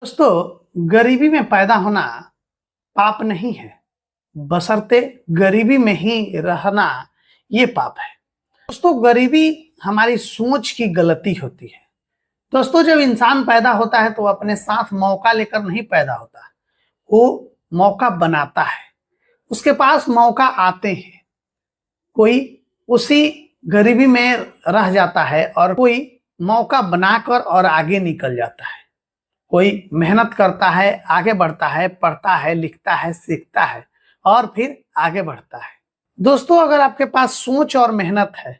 दोस्तों, गरीबी में पैदा होना पाप नहीं है, बशर्ते गरीबी में ही रहना ये पाप है। दोस्तों, गरीबी हमारी सोच की गलती होती है। दोस्तों, जब इंसान पैदा होता है तो अपने साथ मौका लेकर नहीं पैदा होता, वो मौका बनाता है। उसके पास मौका आते हैं। कोई उसी गरीबी में रह जाता है और कोई मौका बनाकर और आगे निकल जाता है। कोई मेहनत करता है, आगे बढ़ता है, पढ़ता है, लिखता है, सीखता है और फिर आगे बढ़ता है। दोस्तों, अगर आपके पास सोच और मेहनत है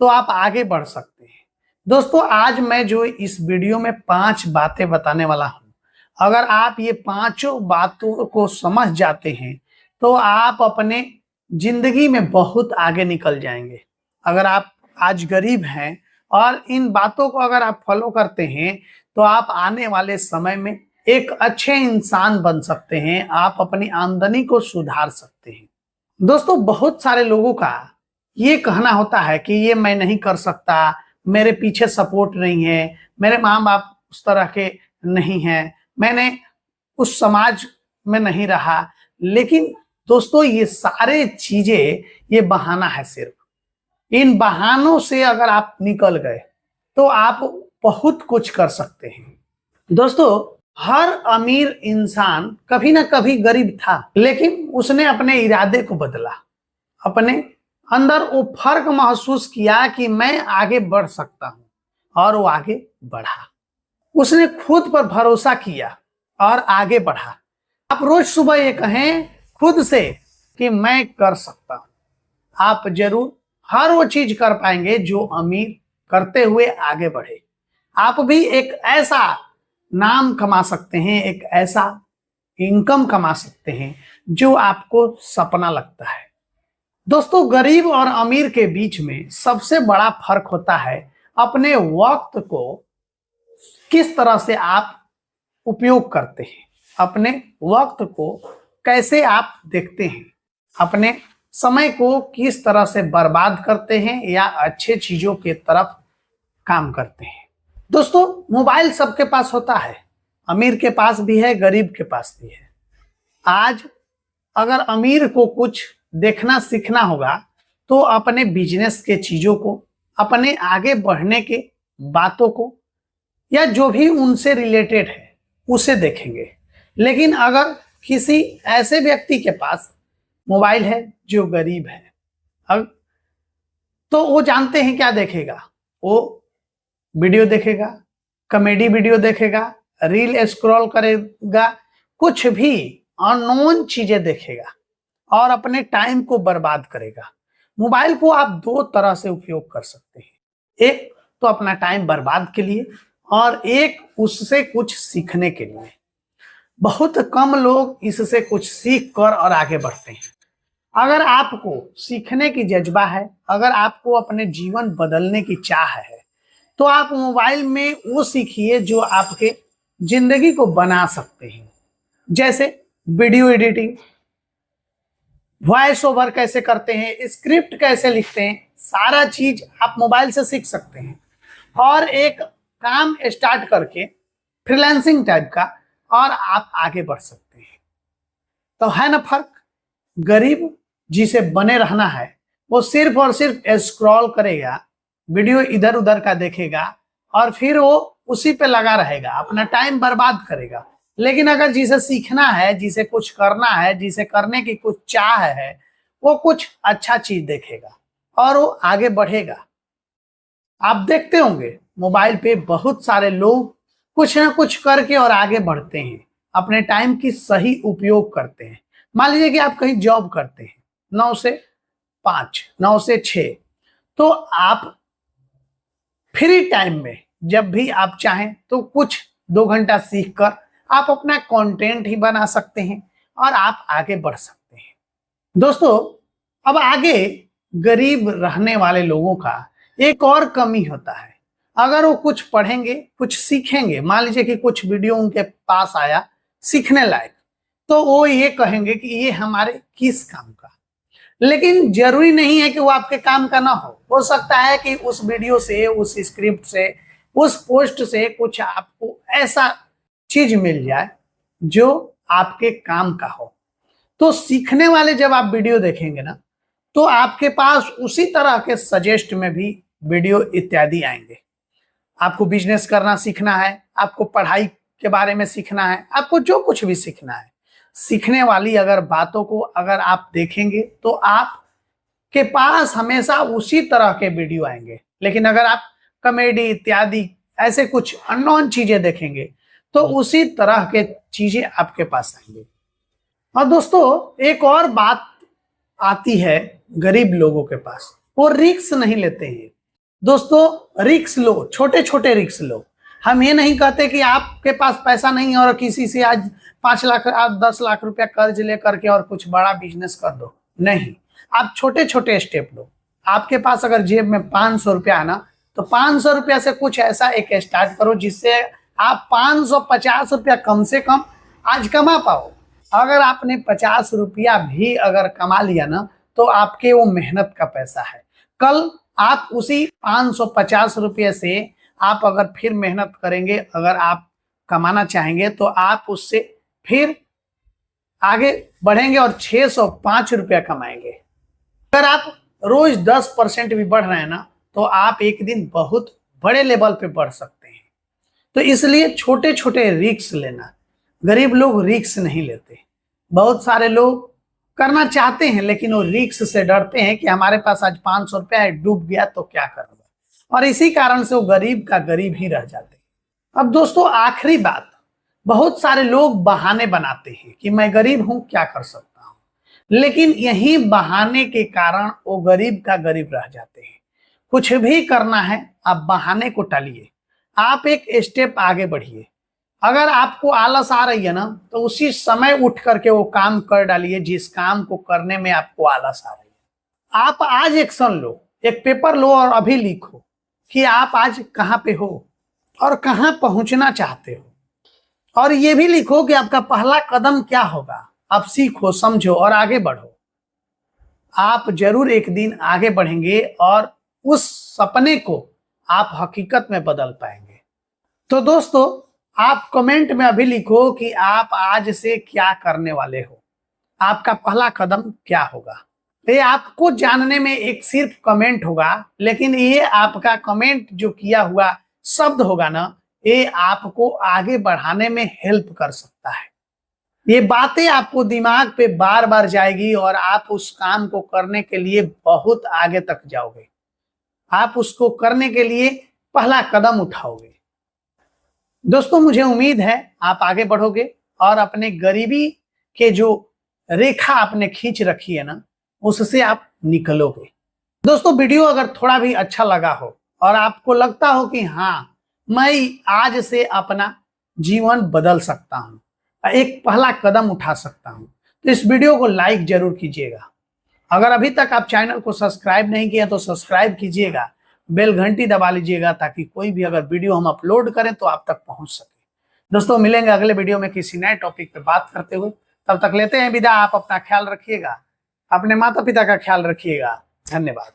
तो आप आगे बढ़ सकते हैं। दोस्तों, आज मैं जो इस वीडियो में 5 बातें बताने वाला हूं, अगर आप ये पांचों बातों को समझ जाते हैं तो आप अपने जिंदगी में बहुत आगे निकल जाएंगे। अगर आप आज गरीब हैं और इन बातों को अगर आप फॉलो करते हैं तो आप आने वाले समय में एक अच्छे इंसान बन सकते हैं। आप अपनी आमदनी को सुधार सकते हैं। दोस्तों, बहुत सारे लोगों का ये कहना होता है कि ये मैं नहीं कर सकता, मेरे पीछे सपोर्ट नहीं है, मेरे माँ बाप उस तरह के नहीं हैं, मैंने उस समाज में नहीं रहा। लेकिन दोस्तों, ये सारे चीजें ये बहाना है। सिर्फ इन बहानों से अगर आप निकल गए तो आप बहुत कुछ कर सकते हैं। दोस्तों, हर अमीर इंसान कभी ना कभी गरीब था, लेकिन उसने अपने इरादे को बदला। अपने अंदर वो फर्क महसूस किया कि मैं आगे बढ़ सकता हूं और वो आगे बढ़ा। उसने खुद पर भरोसा किया और आगे बढ़ा। आप रोज सुबह ये कहें खुद से कि मैं कर सकता हूं, आप जरूर हर वो चीज कर पाएंगे जो अमीर करते हुए आगे बढ़े। आप भी एक ऐसा नाम कमा सकते हैं, एक ऐसा इनकम कमा सकते हैं जो आपको सपना लगता है। दोस्तों, गरीब और अमीर के बीच में सबसे बड़ा फर्क होता है अपने वक्त को किस तरह से आप उपयोग करते हैं, अपने वक्त को कैसे आप देखते हैं, अपने समय को किस तरह से बर्बाद करते हैं या अच्छे चीजों की तरफ काम करते हैं। दोस्तों, मोबाइल सबके पास होता है, अमीर के पास भी है, गरीब के पास भी है। आज अगर अमीर को कुछ देखना सीखना होगा तो अपने बिजनेस के चीजों को, अपने आगे बढ़ने के बातों को या जो भी उनसे रिलेटेड है उसे देखेंगे। लेकिन अगर किसी ऐसे व्यक्ति के पास मोबाइल है जो गरीब है, अब तो वो जानते हैं क्या देखेगा। वो वीडियो देखेगा, कॉमेडी वीडियो देखेगा, रील स्क्रॉल करेगा, कुछ भी अननोन चीजें देखेगा और अपने टाइम को बर्बाद करेगा। मोबाइल को आप 2 तरह से उपयोग कर सकते हैं, एक तो अपना टाइम बर्बाद के लिए और एक उससे कुछ सीखने के लिए। बहुत कम लोग इससे कुछ सीख कर और आगे बढ़ते हैं। अगर आपको सीखने की जज्बा है, अगर आपको अपने जीवन बदलने की चाह है तो आप मोबाइल में वो सीखिए जो आपके जिंदगी को बना सकते हैं। जैसे वीडियो एडिटिंग, वॉइस ओवर कैसे करते हैं, स्क्रिप्ट कैसे लिखते हैं, सारा चीज आप मोबाइल से सीख सकते हैं और एक काम स्टार्ट करके फ्रीलांसिंग टाइप का और आप आगे बढ़ सकते हैं। तो है ना फर्क। गरीब जिसे बने रहना है वो सिर्फ और सिर्फ स्क्रॉल करेगा, वीडियो इधर उधर का देखेगा और फिर वो उसी पे लगा रहेगा, अपना टाइम बर्बाद करेगा। लेकिन अगर जिसे सीखना है, जिसे कुछ करना है, जिसे करने की कुछ चाह है, वो कुछ अच्छा चीज देखेगा और वो आगे बढ़ेगा। आप देखते होंगे मोबाइल पे बहुत सारे लोग कुछ ना कुछ करके और आगे बढ़ते हैं, अपने टाइम की सही उपयोग करते हैं। मान लीजिए कि आप कहीं जॉब करते हैं 9 से 5, 9 से 6, तो आप फ्री टाइम में जब भी आप चाहें तो कुछ 2 घंटा सीख कर आप अपना कंटेंट ही बना सकते हैं और आप आगे बढ़ सकते हैं। दोस्तों, अब आगे गरीब रहने वाले लोगों का एक और कमी होता है। अगर वो कुछ पढ़ेंगे, कुछ सीखेंगे, मान लीजिए कि कुछ वीडियो उनके पास आया सीखने लायक, तो वो ये कहेंगे कि ये हमारे किस काम का। लेकिन जरूरी नहीं है कि वो आपके काम का ना हो सकता है कि उस वीडियो से, उस स्क्रिप्ट से, उस पोस्ट से कुछ आपको ऐसा चीज मिल जाए जो आपके काम का हो। तो सीखने वाले जब आप वीडियो देखेंगे ना, तो आपके पास उसी तरह के सजेस्ट में भी वीडियो इत्यादि आएंगे। आपको बिजनेस करना सीखना है, आपको पढ़ाई के बारे में सीखना है, आपको जो कुछ भी सीखना है, सीखने वाली अगर बातों को अगर आप देखेंगे तो आपके पास हमेशा उसी तरह के वीडियो आएंगे। लेकिन अगर आप कॉमेडी इत्यादि ऐसे कुछ अननोन चीजें देखेंगे तो उसी तरह के चीजें आपके पास आएंगे। और दोस्तों एक और बात आती है गरीब लोगों के पास, वो रिस्क नहीं लेते हैं। दोस्तों रिस्क लो, छोटे छोटे रिस्क लो। हम ये नहीं कहते कि आपके पास पैसा नहीं है और किसी से आज 5 लाख आज 10 लाख रुपया कर्ज लेकर के और कुछ बड़ा बिजनेस कर दो, नहीं। आप छोटे छोटे स्टेप लो। आपके पास अगर जेब में 500 रुपया है ना, तो 500 रुपया से कुछ ऐसा एक स्टार्ट करो जिससे आप 550 रुपया कम से कम आज कमा पाओ। अगर आपने 50 रुपया भी अगर कमा लिया ना, तो आपके वो मेहनत का पैसा है। कल आप उसी 550 रुपये से आप अगर फिर मेहनत करेंगे, अगर आप कमाना चाहेंगे तो आप उससे फिर आगे बढ़ेंगे और 605 रुपया कमाएंगे। अगर आप रोज 10% भी बढ़ रहे हैं ना, तो आप एक दिन बहुत बड़े लेवल पे बढ़ सकते हैं। तो इसलिए छोटे छोटे रिस्क लेना। गरीब लोग रिस्क नहीं लेते। बहुत सारे लोग करना चाहते हैं लेकिन वो रिस्क से डरते हैं कि हमारे पास आज 500 रुपया है, डूब गया तो क्या करूंगा, और इसी कारण से वो गरीब का गरीब ही रह जाते हैं। अब दोस्तों आखिरी बात, बहुत सारे लोग बहाने बनाते हैं कि मैं गरीब हूं, क्या कर सकता हूं, लेकिन यही बहाने के कारण वो गरीब का गरीब रह जाते हैं। कुछ भी करना है आप बहाने को टालिए, आप एक स्टेप आगे बढ़िए। अगर आपको आलस आ रही है ना, तो उसी समय उठ करके वो काम कर डालिए जिस काम को करने में आपको आलस आ रही है। आप आज एक्शन लो, एक पेपर लो और अभी लिखो कि आप आज कहाँ पे हो और कहाँ पहुंचना चाहते हो, और ये भी लिखो कि आपका पहला कदम क्या होगा। आप सीखो, समझो और आगे बढ़ो। आप जरूर एक दिन आगे बढ़ेंगे और उस सपने को आप हकीकत में बदल पाएंगे। तो दोस्तों आप कमेंट में अभी लिखो कि आप आज से क्या करने वाले हो, आपका पहला कदम क्या होगा। ये आपको जानने में एक सिर्फ कमेंट होगा, लेकिन ये आपका कमेंट जो किया हुआ शब्द होगा ना, ये आपको आगे बढ़ाने में हेल्प कर सकता है। ये बातें आपको दिमाग पे बार बार जाएगी और आप उस काम को करने के लिए बहुत आगे तक जाओगे। आप उसको करने के लिए पहला कदम उठाओगे। दोस्तों मुझे उम्मीद है आप आगे बढ़ोगे और अपने गरीबी के जो रेखा आपने खींच रखी है ना, उससे आप निकलोगे। दोस्तों वीडियो अगर थोड़ा भी अच्छा लगा हो और आपको लगता हो कि हाँ मैं आज से अपना जीवन बदल सकता हूँ, एक पहला कदम उठा सकता हूँ, तो इस वीडियो को लाइक जरूर कीजिएगा। अगर अभी तक आप चैनल को सब्सक्राइब नहीं किया तो सब्सक्राइब कीजिएगा, बेल घंटी दबा लीजिएगा ताकि कोई भी अगर वीडियो हम अपलोड करें तो आप तक पहुंच सके। दोस्तों मिलेंगे अगले वीडियो में किसी नए टॉपिक पे बात करते हुए। तब तक लेते हैं विदा। आप अपना ख्याल रखिएगा, अपने माता पिता का ख्याल रखिएगा। धन्यवाद।